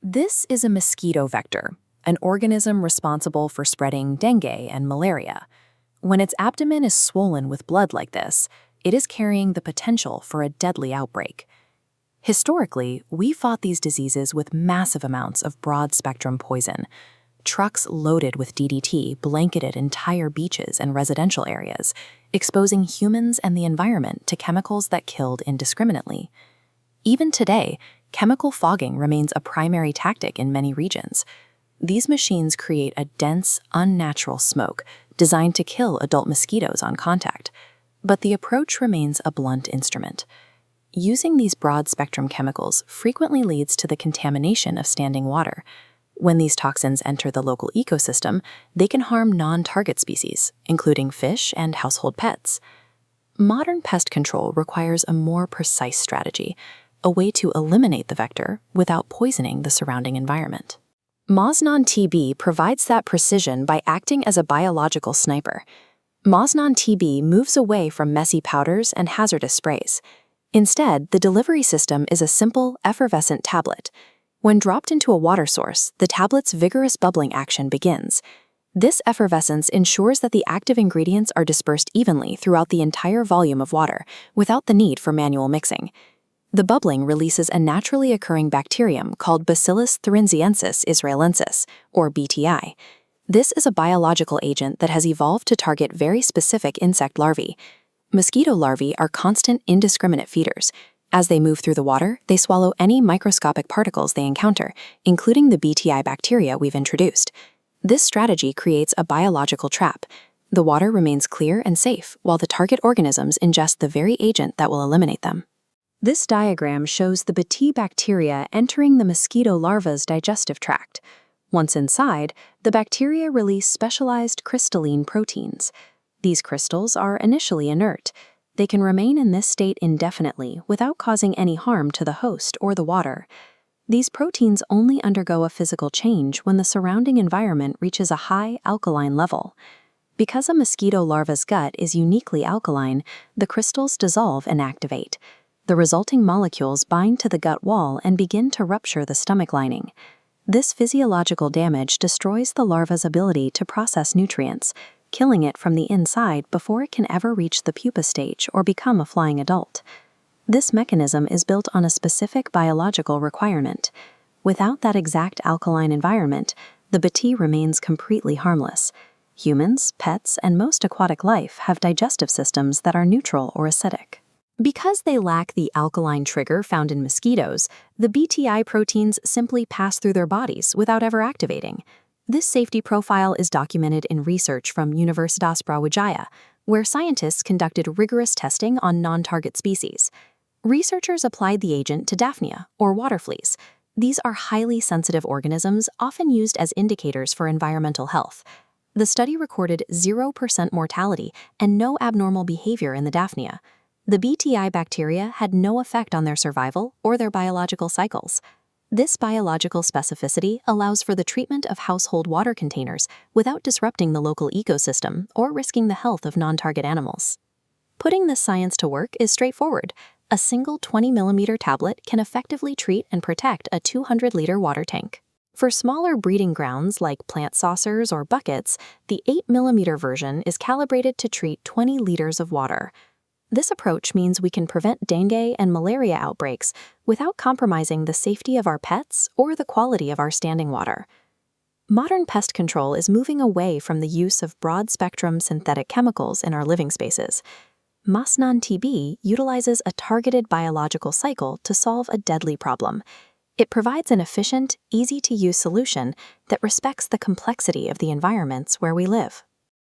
This is a mosquito vector, an organism responsible for spreading dengue and malaria. When its abdomen is swollen with blood like this, it is carrying the potential for a deadly outbreak. Historically, we fought these diseases with massive amounts of broad-spectrum poison. Trucks loaded with DDT blanketed entire beaches and residential areas, exposing humans and the environment to chemicals that killed indiscriminately. Even today, chemical fogging remains a primary tactic in many regions. These machines create a dense, unnatural smoke designed to kill adult mosquitoes on contact. But the approach remains a blunt instrument. Using these broad-spectrum chemicals frequently leads to the contamination of standing water. When these toxins enter the local ecosystem, they can harm non-target species, including fish and household pets. Modern pest control requires a more precise strategy, a way to eliminate the vector without poisoning the surrounding environment. MOSNON TB provides that precision by acting as a biological sniper. MOSNON TB moves away from messy powders and hazardous sprays. Instead, the delivery system is a simple, effervescent tablet. When dropped into a water source, the tablet's vigorous bubbling action begins. This effervescence ensures that the active ingredients are dispersed evenly throughout the entire volume of water, without the need for manual mixing. The bubbling releases a naturally occurring bacterium called Bacillus thuringiensis israelensis, or BTI. This is a biological agent that has evolved to target very specific insect larvae. Mosquito larvae are constant, indiscriminate feeders. As they move through the water, they swallow any microscopic particles they encounter, including the BTI bacteria we've introduced. This strategy creates a biological trap. The water remains clear and safe, while the target organisms ingest the very agent that will eliminate them. This diagram shows the BT bacteria entering the mosquito larva's digestive tract. Once inside, the bacteria release specialized crystalline proteins. These crystals are initially inert. They can remain in this state indefinitely without causing any harm to the host or the water. These proteins only undergo a physical change when the surrounding environment reaches a high alkaline level. Because a mosquito larva's gut is uniquely alkaline, the crystals dissolve and activate. The resulting molecules bind to the gut wall and begin to rupture the stomach lining. This physiological damage destroys the larva's ability to process nutrients, killing it from the inside before it can ever reach the pupa stage or become a flying adult. This mechanism is built on a specific biological requirement. Without that exact alkaline environment, the BT remains completely harmless. Humans, pets, and most aquatic life have digestive systems that are neutral or acidic. Because they lack the alkaline trigger found in mosquitoes, the BTI proteins simply pass through their bodies without ever activating. This safety profile is documented in research from Universitas Brawijaya, where scientists conducted rigorous testing on non-target species. Researchers applied the agent to Daphnia, or water fleas. These are highly sensitive organisms, often used as indicators for environmental health. The study recorded 0% mortality and no abnormal behavior in the Daphnia. The BTI bacteria had no effect on their survival or their biological cycles. This biological specificity allows for the treatment of household water containers without disrupting the local ecosystem or risking the health of non-target animals. Putting this science to work is straightforward. A single 20mm tablet can effectively treat and protect a 200-liter water tank. For smaller breeding grounds like plant saucers or buckets, the 8mm version is calibrated to treat 20 liters of water. This approach means we can prevent dengue and malaria outbreaks without compromising the safety of our pets or the quality of our standing water. Modern pest control is moving away from the use of broad-spectrum synthetic chemicals in our living spaces. MOSNON TB utilizes a targeted biological cycle to solve a deadly problem. It provides an efficient, easy-to-use solution that respects the complexity of the environments where we live.